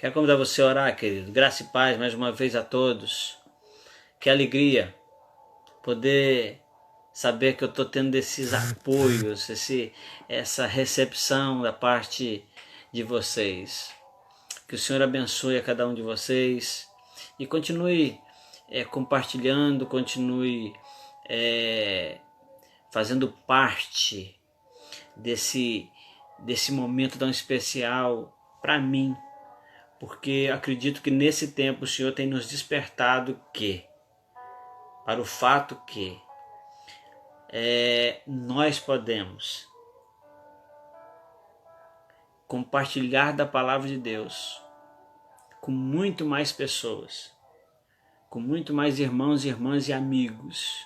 Quero convidar você a orar, querido. Graça e paz mais uma vez a todos. Que alegria poder saber que eu estou tendo esses apoios, essa recepção da parte de vocês. Que o Senhor abençoe a cada um de vocês e continue compartilhando, continue fazendo parte desse momento tão especial para mim, porque acredito que nesse tempo o Senhor tem nos despertado para o fato que nós podemos compartilhar da palavra de Deus com muito mais pessoas, com muito mais irmãos, irmãs e amigos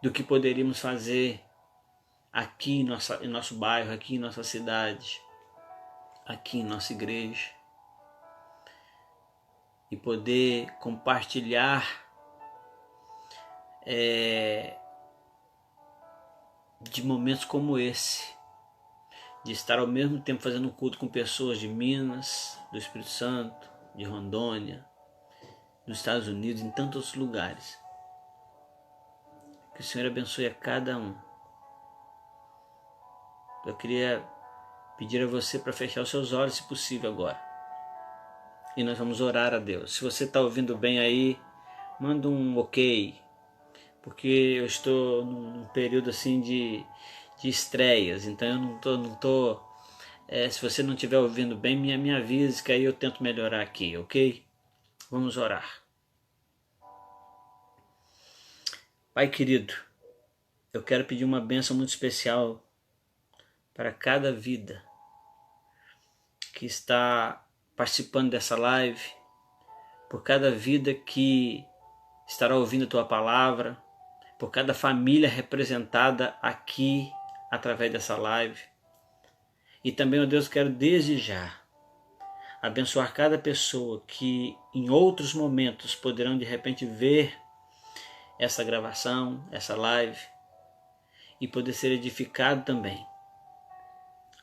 do que poderíamos fazer aqui em nosso bairro, aqui em nossa cidade, aqui em nossa igreja, e poder compartilhar de momentos como esse, de estar ao mesmo tempo fazendo culto com pessoas de Minas, do Espírito Santo, de Rondônia, dos Estados Unidos, em tantos outros lugares. Que o Senhor abençoe a cada um. Eu queria pedir a você para fechar os seus olhos, se possível, agora. E nós vamos orar a Deus. Se você está ouvindo bem aí, manda um ok, porque eu estou num período assim de estreias, então eu não tô se você não estiver ouvindo bem, me avise, que aí eu tento melhorar aqui, ok? Vamos orar. Pai querido, eu quero pedir uma bênção muito especial para cada vida que está participando dessa live, por cada vida que estará ouvindo a Tua palavra, por cada família representada aqui através dessa live. E também, ó Deus, quero desde já abençoar cada pessoa que em outros momentos poderão de repente ver essa gravação, essa live, e poder ser edificado também.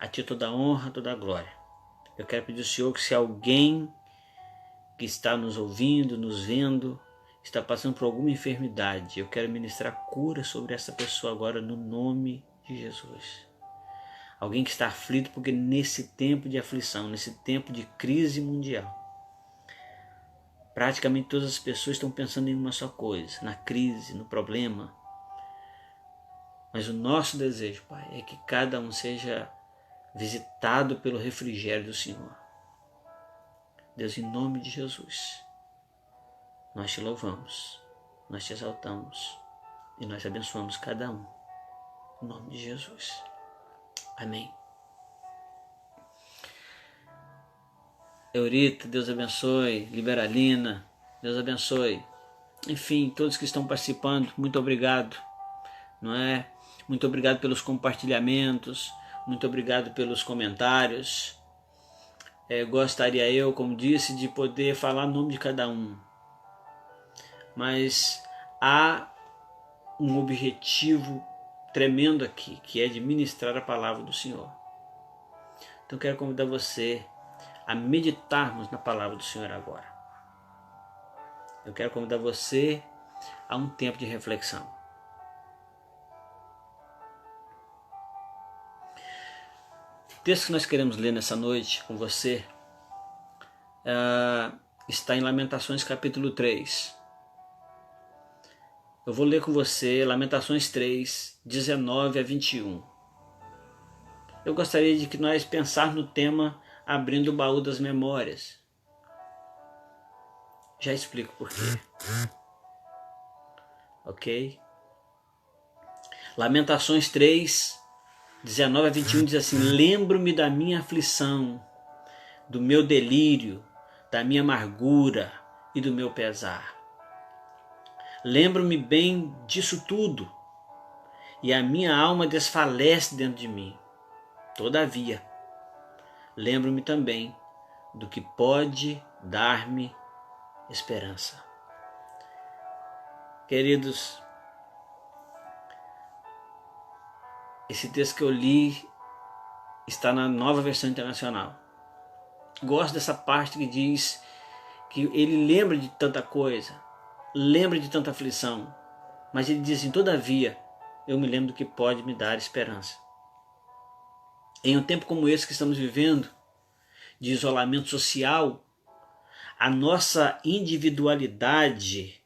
A Ti toda a honra, toda a glória. Eu quero pedir ao Senhor que, se alguém que está nos ouvindo, nos vendo, está passando por alguma enfermidade, eu quero ministrar cura sobre essa pessoa agora, no nome de Jesus. Alguém que está aflito, porque nesse tempo de aflição, nesse tempo de crise mundial, praticamente todas as pessoas estão pensando em uma só coisa, na crise, no problema. Mas o nosso desejo, Pai, é que cada um seja visitado pelo refrigério do Senhor. Deus, em nome de Jesus, nós Te louvamos, nós Te exaltamos e nós abençoamos cada um. Em nome de Jesus. Amém. Eurita, Deus abençoe. Liberalina, Deus abençoe. Enfim, todos que estão participando, muito obrigado. Não é? Muito obrigado pelos compartilhamentos, muito obrigado pelos comentários. Gostaria eu, como disse, de poder falar o nome de cada um. Mas há um objetivo tremendo aqui, que é de ministrar a palavra do Senhor. Então quero convidar você a meditarmos na palavra do Senhor agora. Eu quero convidar você a um tempo de reflexão. O texto que nós queremos ler nessa noite com você está em Lamentações capítulo 3. Eu vou ler com você Lamentações 3, 19 a 21. Eu gostaria de que nós pensássemos no tema abrindo o baú das memórias. Já explico por quê. Ok? Lamentações 3, 19 a 21 diz assim: lembro-me da minha aflição, do meu delírio, da minha amargura e do meu pesar. Lembro-me bem disso tudo, e a minha alma desfalece dentro de mim. Todavia, lembro-me também do que pode dar-me esperança. Queridos, esse texto que eu li está na Nova Versão Internacional. Gosto dessa parte que diz que ele lembra de tanta coisa, lembra de tanta aflição, mas ele diz assim: todavia, eu me lembro do que pode me dar esperança. Em um tempo como esse que estamos vivendo, de isolamento social, a nossa individualidade,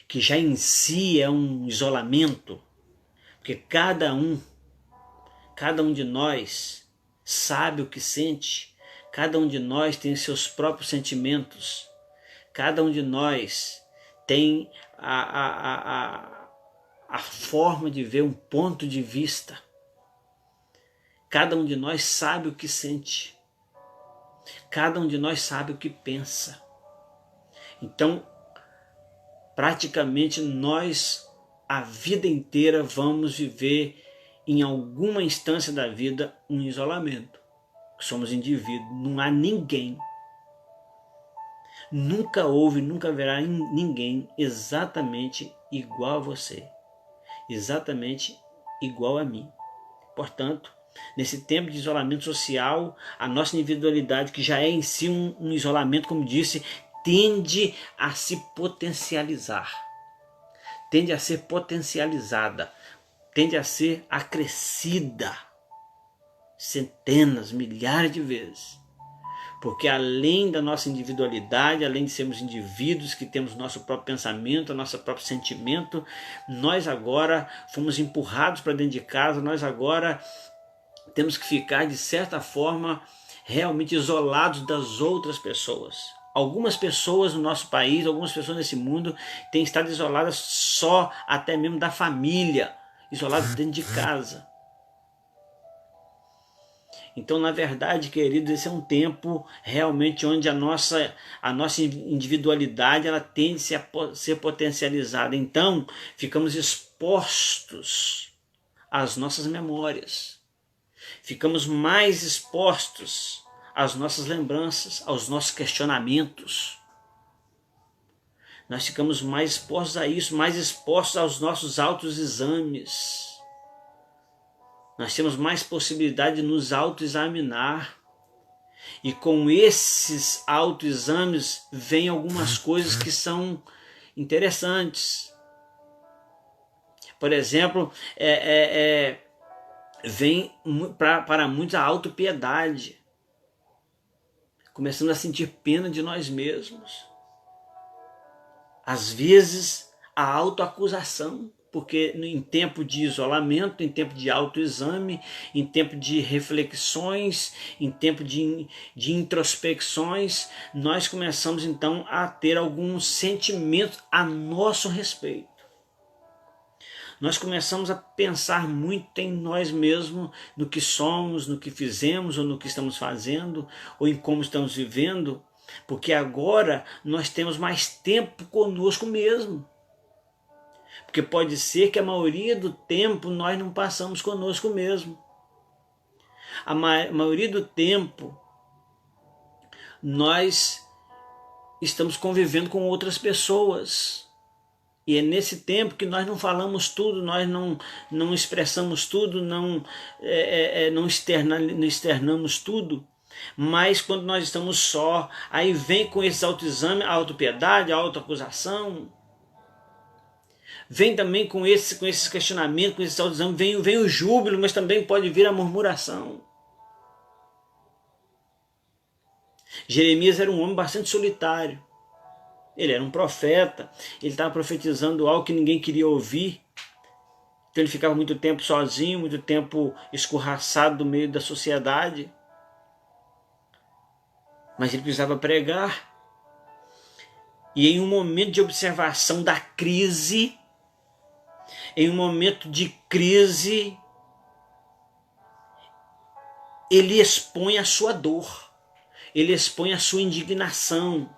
que já em si é um isolamento, porque cada um de nós sabe o que sente, cada um de nós tem seus próprios sentimentos, cada um de nós tem a forma de ver, um ponto de vista. Cada um de nós sabe o que sente. Cada um de nós sabe o que pensa. Então, praticamente nós, a vida inteira, vamos viver em alguma instância da vida um isolamento. Somos indivíduos, não há ninguém. Nunca houve, nunca haverá ninguém exatamente igual a você. Exatamente igual a mim. Portanto, nesse tempo de isolamento social, a nossa individualidade, que já é em si um isolamento, como disse, tende a se potencializar, tende a ser potencializada, tende a ser acrescida centenas, milhares de vezes. Porque além da nossa individualidade, além de sermos indivíduos que temos nosso próprio pensamento, nosso próprio sentimento, nós agora fomos empurrados para dentro de casa, nós agora temos que ficar, de certa forma, realmente isolados das outras pessoas. Algumas pessoas no nosso país, algumas pessoas nesse mundo têm estado isoladas só até mesmo da família, isoladas dentro de casa. Então, na verdade, queridos, esse é um tempo realmente onde a nossa individualidade ela tende a ser potencializada. Então, ficamos expostos às nossas memórias. Ficamos mais expostos às nossas lembranças, aos nossos questionamentos. Nós ficamos mais expostos a isso, mais expostos aos nossos autoexames. Nós temos mais possibilidade de nos autoexaminar. E com esses autoexames vem algumas coisas que são interessantes. Por exemplo, vem para muitos a autopiedade. Começamos a sentir pena de nós mesmos. Às vezes, a autoacusação. Porque em tempo de isolamento, em tempo de autoexame, em tempo de reflexões, em tempo de introspecções, nós começamos então a ter alguns sentimentos a nosso respeito. Nós começamos a pensar muito em nós mesmos, no que somos, no que fizemos, ou no que estamos fazendo, ou em como estamos vivendo, porque agora nós temos mais tempo conosco mesmo. Porque pode ser que a maioria do tempo nós não passamos conosco mesmo. A maioria do tempo nós estamos convivendo com outras pessoas. E é nesse tempo que nós não falamos tudo, nós não expressamos tudo, não externamos tudo. Mas quando nós estamos só, aí vem com esses autoexames, a autopiedade, a autoacusação. Vem também com esses questionamentos, com esses autoexames, vem o júbilo, mas também pode vir a murmuração. Jeremias era um homem bastante solitário. Ele era um profeta, ele estava profetizando algo que ninguém queria ouvir. Então ele ficava muito tempo sozinho, muito tempo escorraçado do meio da sociedade. Mas ele precisava pregar. E em um momento de observação da crise, em um momento de crise, ele expõe a sua dor, ele expõe a sua indignação.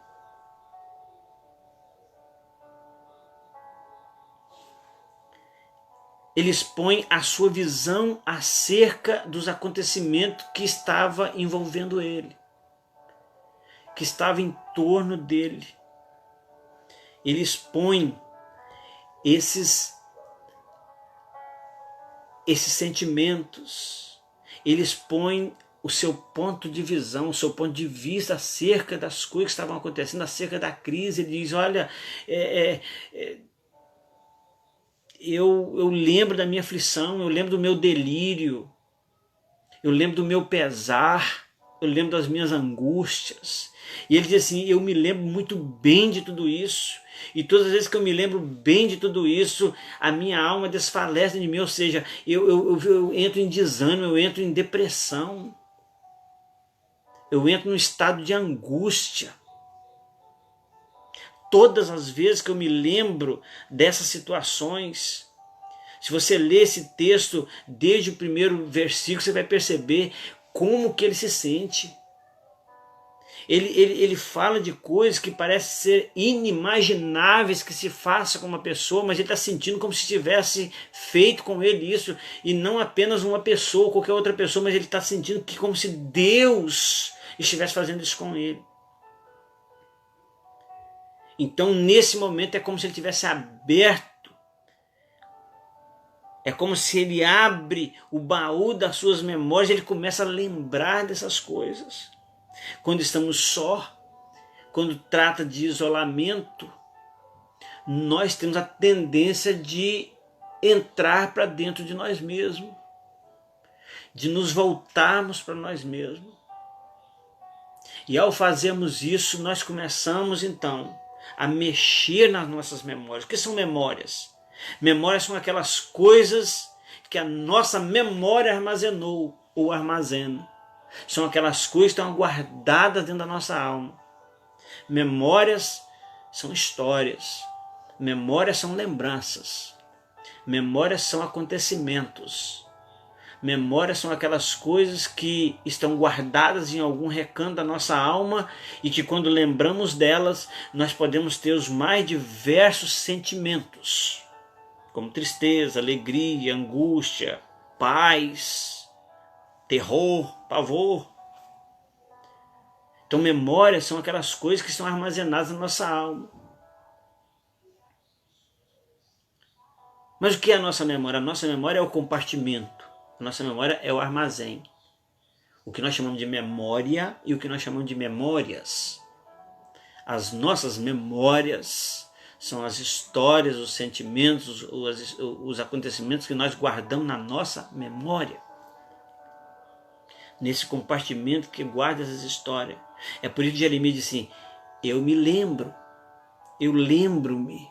Ele expõe a sua visão acerca dos acontecimentos que estava envolvendo ele, que estava em torno dele. Ele expõe esses sentimentos, ele expõe o seu ponto de visão, o seu ponto de vista acerca das coisas que estavam acontecendo, acerca da crise. Ele diz, olha, eu lembro da minha aflição, eu lembro do meu delírio, eu lembro do meu pesar, eu lembro das minhas angústias. E ele diz assim, eu me lembro muito bem de tudo isso. E todas as vezes que eu me lembro bem de tudo isso, a minha alma desfalece de mim, ou seja, eu entro em desânimo, eu entro em depressão. Eu entro num estado de angústia. Todas as vezes que eu me lembro dessas situações, se você ler esse texto desde o primeiro versículo, você vai perceber como que ele se sente. Ele fala de coisas que parecem ser inimagináveis que se faça com uma pessoa, mas ele está sentindo como se tivesse feito com ele isso, e não apenas uma pessoa ou qualquer outra pessoa, mas ele está sentindo que como se Deus estivesse fazendo isso com ele. Então nesse momento é como se ele tivesse aberto, é como se ele abre o baú das suas memórias e ele começa a lembrar dessas coisas. Quando estamos só, quando trata de isolamento, nós temos a tendência de entrar para dentro de nós mesmos, de nos voltarmos para nós mesmos. E ao fazermos isso, nós começamos então a mexer nas nossas memórias. O que são memórias? Memórias são aquelas coisas que a nossa memória armazenou ou armazena. São aquelas coisas que estão guardadas dentro da nossa alma. Memórias são histórias. Memórias são lembranças. Memórias são acontecimentos. Memórias são aquelas coisas que estão guardadas em algum recanto da nossa alma e que quando lembramos delas, nós podemos ter os mais diversos sentimentos, como tristeza, alegria, angústia, paz, terror, pavor. Então memórias são aquelas coisas que estão armazenadas na nossa alma. Mas o que é a nossa memória? A nossa memória é o compartimento. A nossa memória é o armazém. O que nós chamamos de memória e o que nós chamamos de memórias. As nossas memórias são as histórias, os sentimentos, os acontecimentos que nós guardamos na nossa memória. Nesse compartimento que guarda essas histórias. É por isso que Jeremias diz assim, eu me lembro, eu lembro-me.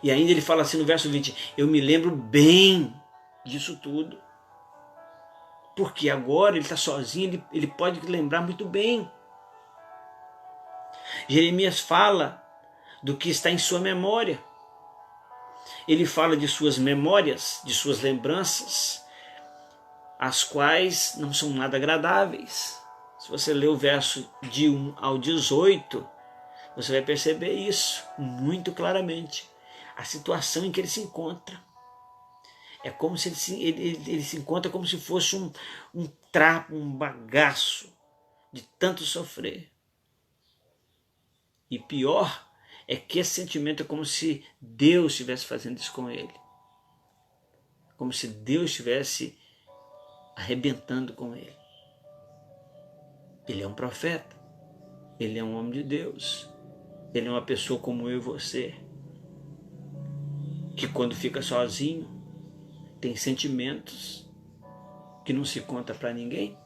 E ainda ele fala assim no verso 20, eu me lembro bem disso tudo. Porque agora ele está sozinho, ele pode lembrar muito bem. Jeremias fala do que está em sua memória. Ele fala de suas memórias, de suas lembranças, as quais não são nada agradáveis. Se você ler o verso de 1 ao 18, você vai perceber isso muito claramente. A situação em que ele se encontra. É como se ele se encontra como se fosse um trapo, um bagaço de tanto sofrer. E pior é que esse sentimento é como se Deus estivesse fazendo isso com ele. Como se Deus estivesse arrebentando com ele. Ele é um profeta. Ele é um homem de Deus. Ele é uma pessoa como eu e você. Que quando fica sozinho, tem sentimentos que não se conta para ninguém.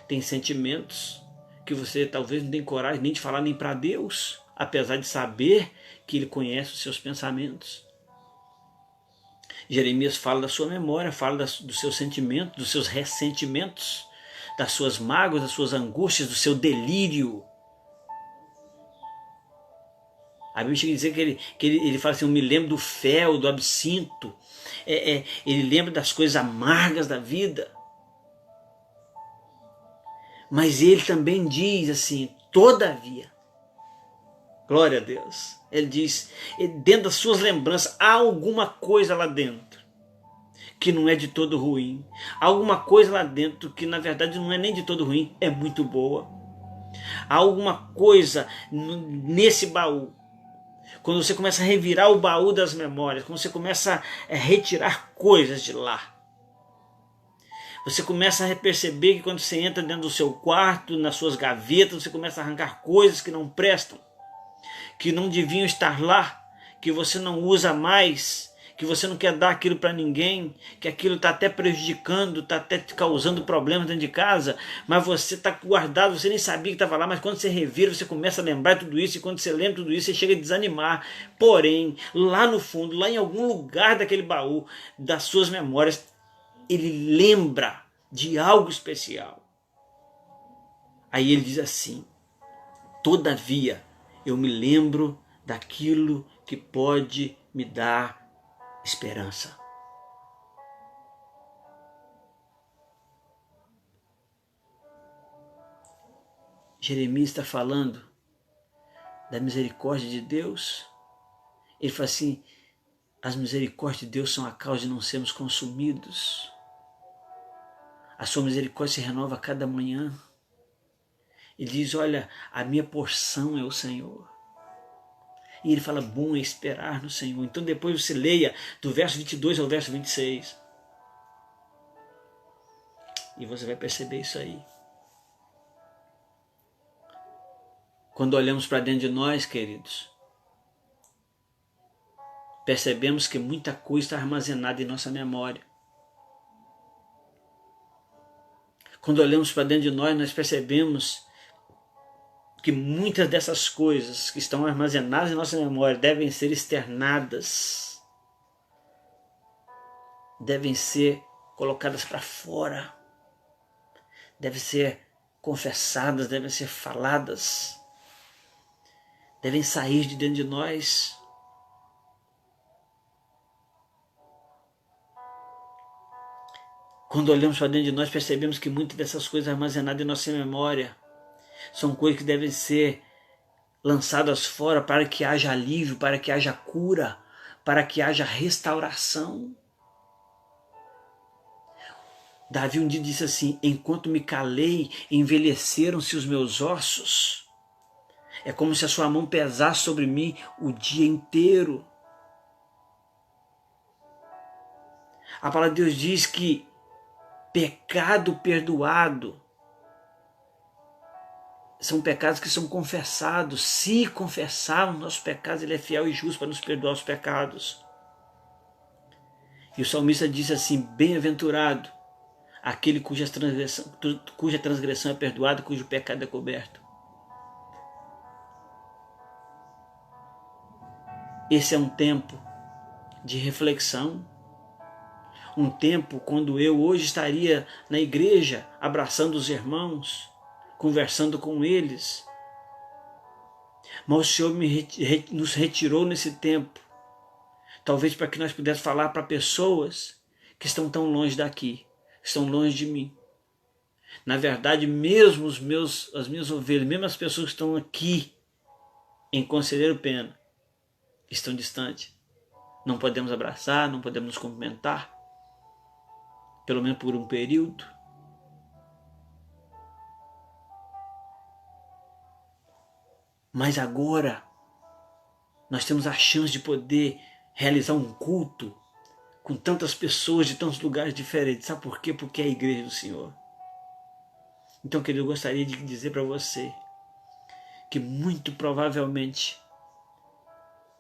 Tem sentimentos que você talvez não tem coragem nem de falar nem para Deus, apesar de saber que Ele conhece os seus pensamentos. Jeremias fala da sua memória, fala dos seus sentimentos, dos seus ressentimentos, das suas mágoas, das suas angústias, do seu delírio. A Bíblia chega a dizer que ele fala assim, eu me lembro do fel, do absinto. Ele lembra das coisas amargas da vida. Mas ele também diz assim, todavia, glória a Deus, ele diz, dentro das suas lembranças, há alguma coisa lá dentro que não é de todo ruim. Há alguma coisa lá dentro que na verdade não é nem de todo ruim, é muito boa. Há alguma coisa nesse baú. Quando você começa a revirar o baú das memórias, quando você começa a retirar coisas de lá, Você começa a perceber que quando você entra dentro do seu quarto, nas suas gavetas, você começa a arrancar coisas que não prestam, que não deviam estar lá, que você não usa mais, que você não quer dar aquilo para ninguém, que aquilo está até prejudicando, está até causando problemas dentro de casa, mas você está guardado, você nem sabia que estava lá, mas quando você revira, você começa a lembrar tudo isso, e quando você lembra tudo isso, você chega a desanimar. Porém, lá no fundo, lá em algum lugar daquele baú, das suas memórias, ele lembra de algo especial. Aí ele diz assim: todavia, eu me lembro daquilo que pode me dar esperança. Jeremias está falando da misericórdia de Deus. Ele fala assim: as misericórdias de Deus são a causa de não sermos consumidos. A sua misericórdia se renova a cada manhã. Ele diz: olha, a minha porção é o Senhor. E ele fala: bom é esperar no Senhor. Então depois você leia do verso 22 ao verso 26. E você vai perceber isso aí. Quando olhamos para dentro de nós, queridos, percebemos que muita coisa está armazenada em nossa memória. Quando olhamos para dentro de nós percebemos que muitas dessas coisas que estão armazenadas em nossa memória devem ser externadas, devem ser colocadas para fora, devem ser confessadas, devem ser faladas, devem sair de dentro de nós. Quando olhamos para dentro de nós, percebemos que muitas dessas coisas armazenadas em nossa memória são coisas que devem ser lançadas fora para que haja alívio, para que haja cura, para que haja restauração. Davi um dia disse assim: enquanto me calei, envelheceram-se os meus ossos. É como se a sua mão pesasse sobre mim o dia inteiro. A palavra de Deus diz que pecado perdoado são pecados que são confessados. Se confessarmos nossos pecados, Ele é fiel e justo para nos perdoar os pecados. E o salmista diz assim: bem-aventurado aquele cuja transgressão é perdoada, cujo pecado é coberto. Esse é um tempo de reflexão, um tempo quando eu hoje estaria na igreja abraçando os irmãos, conversando com eles, mas o Senhor nos retirou nesse tempo, talvez para que nós pudéssemos falar para pessoas que estão tão longe daqui, estão longe de mim. Na verdade, mesmo as minhas ovelhas, mesmo as pessoas que estão aqui em Conselheiro Pena, estão distantes. Não podemos abraçar, não podemos nos cumprimentar, pelo menos por um período. Mas agora nós temos a chance de poder realizar um culto com tantas pessoas de tantos lugares diferentes. Sabe por quê? Porque é a igreja do Senhor. Então, querido, eu gostaria de dizer para você que muito provavelmente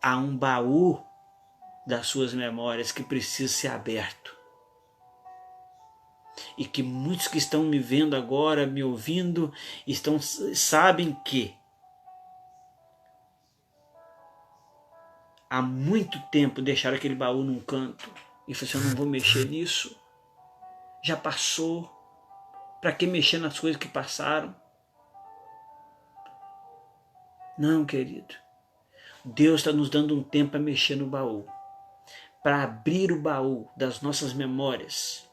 há um baú das suas memórias que precisa ser aberto. E que muitos que estão me vendo agora, me ouvindo, sabem que há muito tempo deixaram aquele baú num canto e falaram assim: eu não vou mexer nisso, já passou, para que mexer nas coisas que passaram? Não, querido, Deus está nos dando um tempo para mexer no baú, para abrir o baú das nossas memórias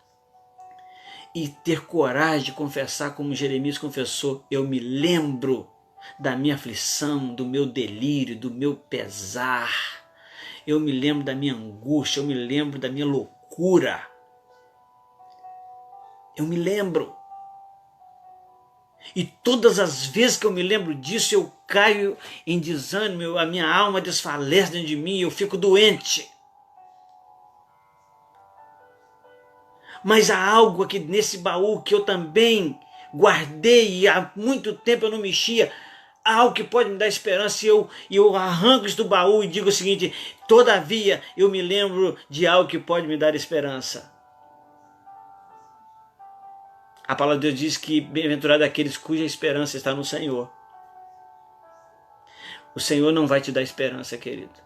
e ter coragem de confessar como Jeremias confessou: eu me lembro da minha aflição, do meu delírio, do meu pesar. Eu me lembro da minha angústia, eu me lembro da minha loucura. Eu me lembro. E todas as vezes que eu me lembro disso, eu caio em desânimo, a minha alma desfalece dentro de mim, eu fico doente. Mas há algo aqui nesse baú que eu também guardei e há muito tempo eu não mexia. Há algo que pode me dar esperança e eu arranco isso do baú e digo o seguinte: todavia eu me lembro de algo que pode me dar esperança. A palavra de Deus diz que bem-aventurado aqueles cuja esperança está no Senhor. O Senhor não vai te dar esperança, querido.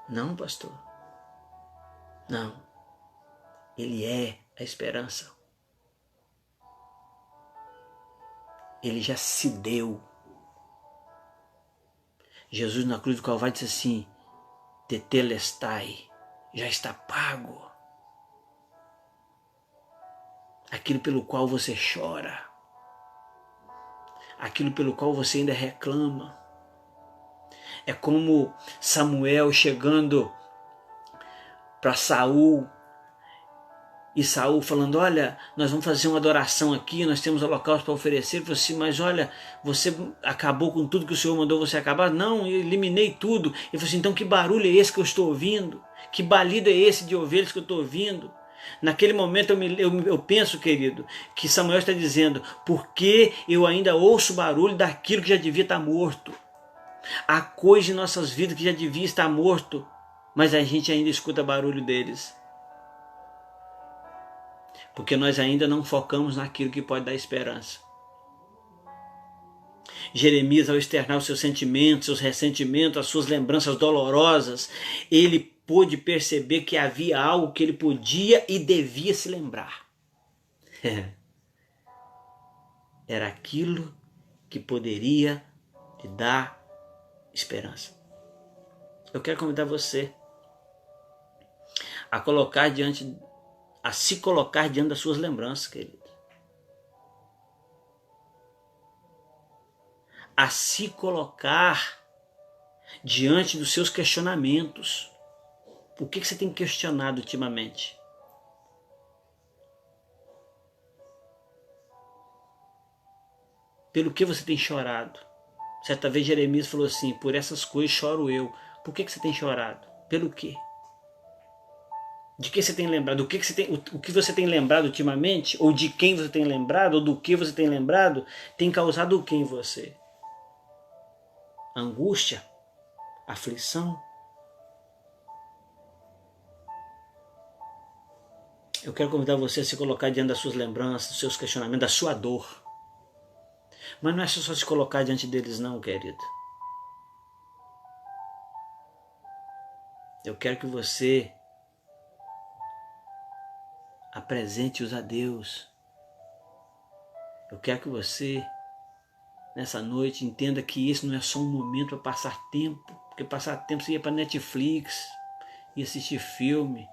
Não, pastor. Não. Ele é a esperança. Ele já se deu. Jesus na cruz do Calvário disse assim: tetelestai, já está pago. Aquilo pelo qual você chora, aquilo pelo qual você ainda reclama. É como Samuel chegando para Saul e Saul falando: olha, nós vamos fazer uma adoração aqui, nós temos holocaustos para oferecer. Ele falou assim: mas olha, você acabou com tudo que o Senhor mandou você acabar? Não, eu eliminei tudo. Ele falou assim: então que barulho é esse que eu estou ouvindo? Que balido é esse de ovelhas que eu estou ouvindo? Naquele momento eu penso, querido, que Samuel está dizendo: porque eu ainda ouço barulho daquilo que já devia estar morto. Há coisas em nossas vidas que já devia estar morto, mas a gente ainda escuta barulho deles. Porque nós ainda não focamos naquilo que pode dar esperança. Jeremias, ao externar os seus sentimentos, seus ressentimentos, as suas lembranças dolorosas, ele pôde perceber que havia algo que ele podia e devia se lembrar. Era aquilo que poderia lhe dar esperança. Eu quero convidar você a se colocar diante das suas lembranças, querido. A se colocar diante dos seus questionamentos. O que você tem questionado ultimamente? Pelo que você tem chorado? Certa vez Jeremias falou assim: por essas coisas choro eu. Por que você tem chorado? Pelo quê? De que você tem lembrado? O que você tem lembrado ultimamente? Ou de quem você tem lembrado? Ou do que você tem lembrado? Tem causado o que em você? Angústia? Aflição? Eu quero convidar você a se colocar diante das suas lembranças, dos seus questionamentos, da sua dor. Mas não é só se colocar diante deles não, querido. Eu quero que você apresente-os a Deus. Eu quero que você, nessa noite, entenda que esse não é só um momento para passar tempo. Porque passar tempo você ia para Netflix, ia assistir filme,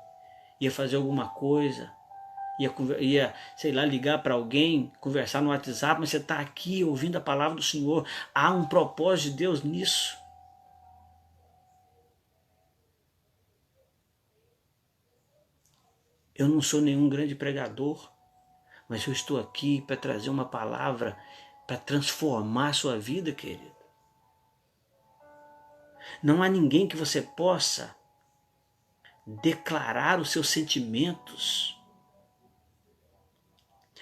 ia fazer alguma coisa, ia, sei lá, ligar para alguém, conversar no WhatsApp, mas você está aqui ouvindo a palavra do Senhor. Há um propósito de Deus nisso. Eu não sou nenhum grande pregador, mas eu estou aqui para trazer uma palavra para transformar a sua vida, querido. Não há ninguém que você possa declarar os seus sentimentos,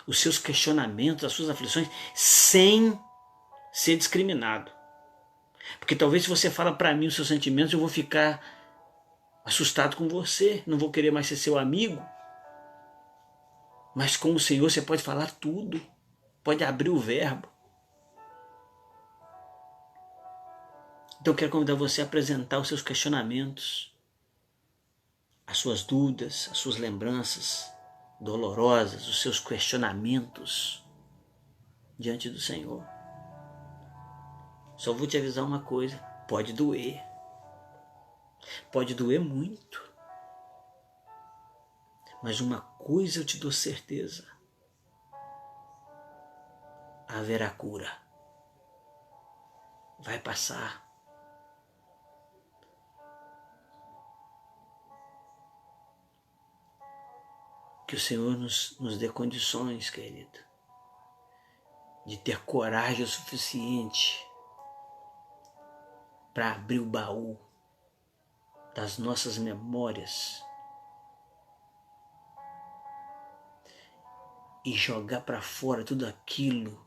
os seus questionamentos, as suas aflições, sem ser discriminado. Porque talvez se você fala para mim os seus sentimentos, eu vou ficar assustado com você, não vou querer mais ser seu amigo. Mas com o Senhor você pode falar tudo, pode abrir o verbo. Então eu quero convidar você a apresentar os seus questionamentos, as suas dúvidas, as suas lembranças dolorosas, os seus questionamentos diante do Senhor. Só vou te avisar uma coisa: pode doer. Pode doer muito. Mas uma coisa eu te dou certeza: haverá cura. Vai passar. Que o Senhor nos dê condições, querido, de ter coragem o suficiente para abrir o baú das nossas memórias e jogar para fora tudo aquilo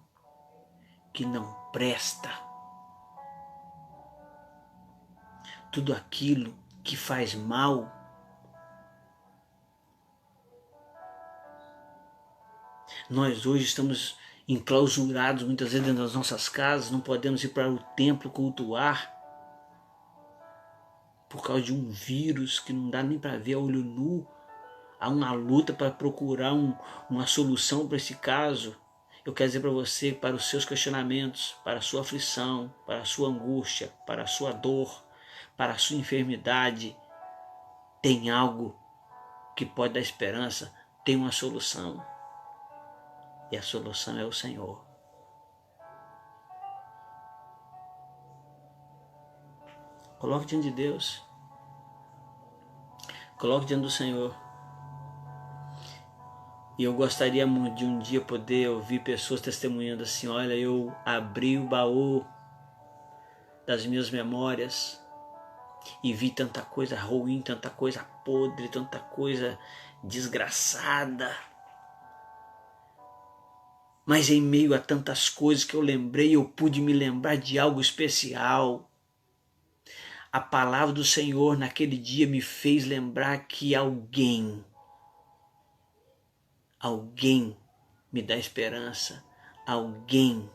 que não presta, tudo aquilo que faz mal. Nós hoje estamos enclausurados muitas vezes dentro das nossas casas, não podemos ir para o templo cultuar por causa de um vírus que não dá nem para ver a olho nu. Há uma luta para procurar uma solução para esse caso. Eu quero dizer para você, para os seus questionamentos, para a sua aflição, para a sua angústia, para a sua dor, para a sua enfermidade, tem algo que pode dar esperança, tem uma solução. E a solução é o Senhor. Coloque diante de Deus. Coloque diante do Senhor. E eu gostaria muito de um dia poder ouvir pessoas testemunhando assim: olha, eu abri o baú das minhas memórias e vi tanta coisa ruim, tanta coisa podre, tanta coisa desgraçada. Mas em meio a tantas coisas que eu lembrei, eu pude me lembrar de algo especial. A palavra do Senhor naquele dia me fez lembrar que alguém me dá esperança, alguém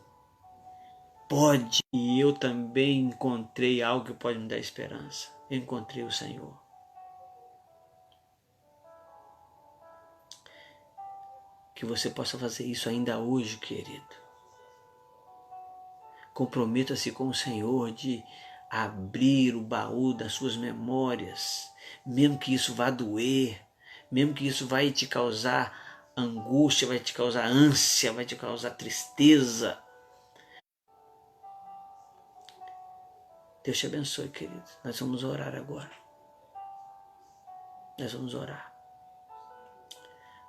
pode, e eu também encontrei algo que pode me dar esperança. Eu encontrei o Senhor. Que você possa fazer isso ainda hoje, querido. Comprometa-se com o Senhor de abrir o baú das suas memórias, mesmo que isso vá doer, mesmo que isso vai te causar angústia, vai te causar ânsia, vai te causar tristeza. Deus te abençoe, querido. Nós vamos orar agora. Nós vamos orar.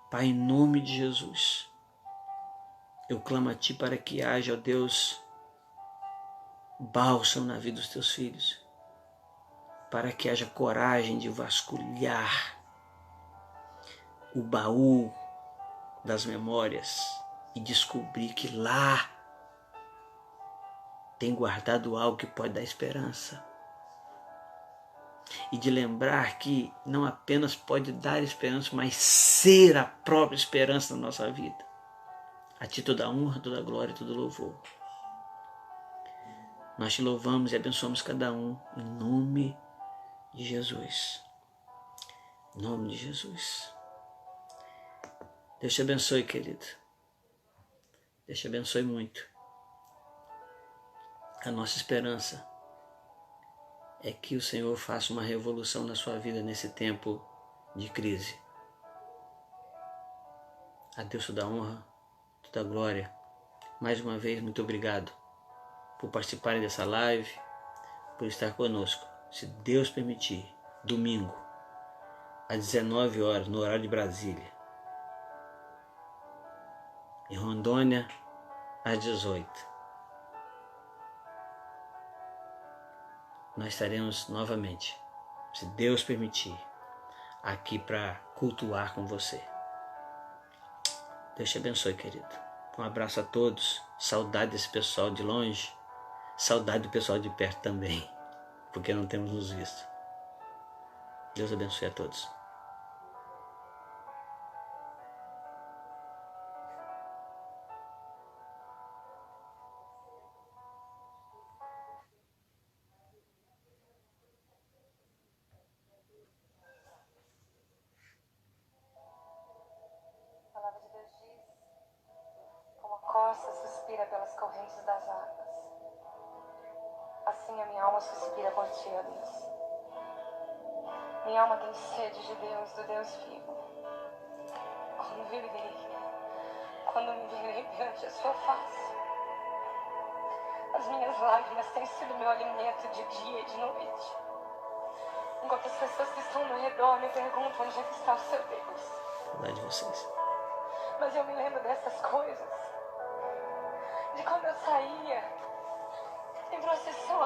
Pai, em nome de Jesus, eu clamo a Ti para que haja, ó Deus, bálsamo na vida dos Teus filhos, para que haja coragem de vasculhar o baú das memórias e descobrir que lá tem guardado algo que pode dar esperança. E de lembrar que não apenas pode dar esperança, mas ser a própria esperança na nossa vida. A Ti toda a honra, toda a glória e todo o louvor. Nós Te louvamos e abençoamos cada um em nome de Jesus. Em nome de Jesus. Deus te abençoe, querido. Deus te abençoe muito. A nossa esperança é que o Senhor faça uma revolução na sua vida nesse tempo de crise. A Deus toda a honra, toda a glória. Mais uma vez, muito obrigado por participarem dessa live, por estar conosco. Se Deus permitir, domingo, às 19 horas, no horário de Brasília. Em Rondônia, às 18. Nós estaremos novamente, se Deus permitir, aqui para cultuar com você. Deus te abençoe, querido. Um abraço a todos. Saudade desse pessoal de longe. Saudade do pessoal de perto também, porque não temos nos visto. Deus abençoe a todos. Costa suspira pelas correntes das águas. Assim a minha alma suspira por Ti, ó Deus. Minha alma tem sede de Deus, do Deus vivo. Quando me verei perante a Sua face. As minhas lágrimas têm sido meu alimento de dia e de noite. Enquanto as pessoas que estão ao meu redor me perguntam onde é que está o seu Deus. Saudade de vocês. Mas eu me lembro dessas coisas. De quando eu saía em procissão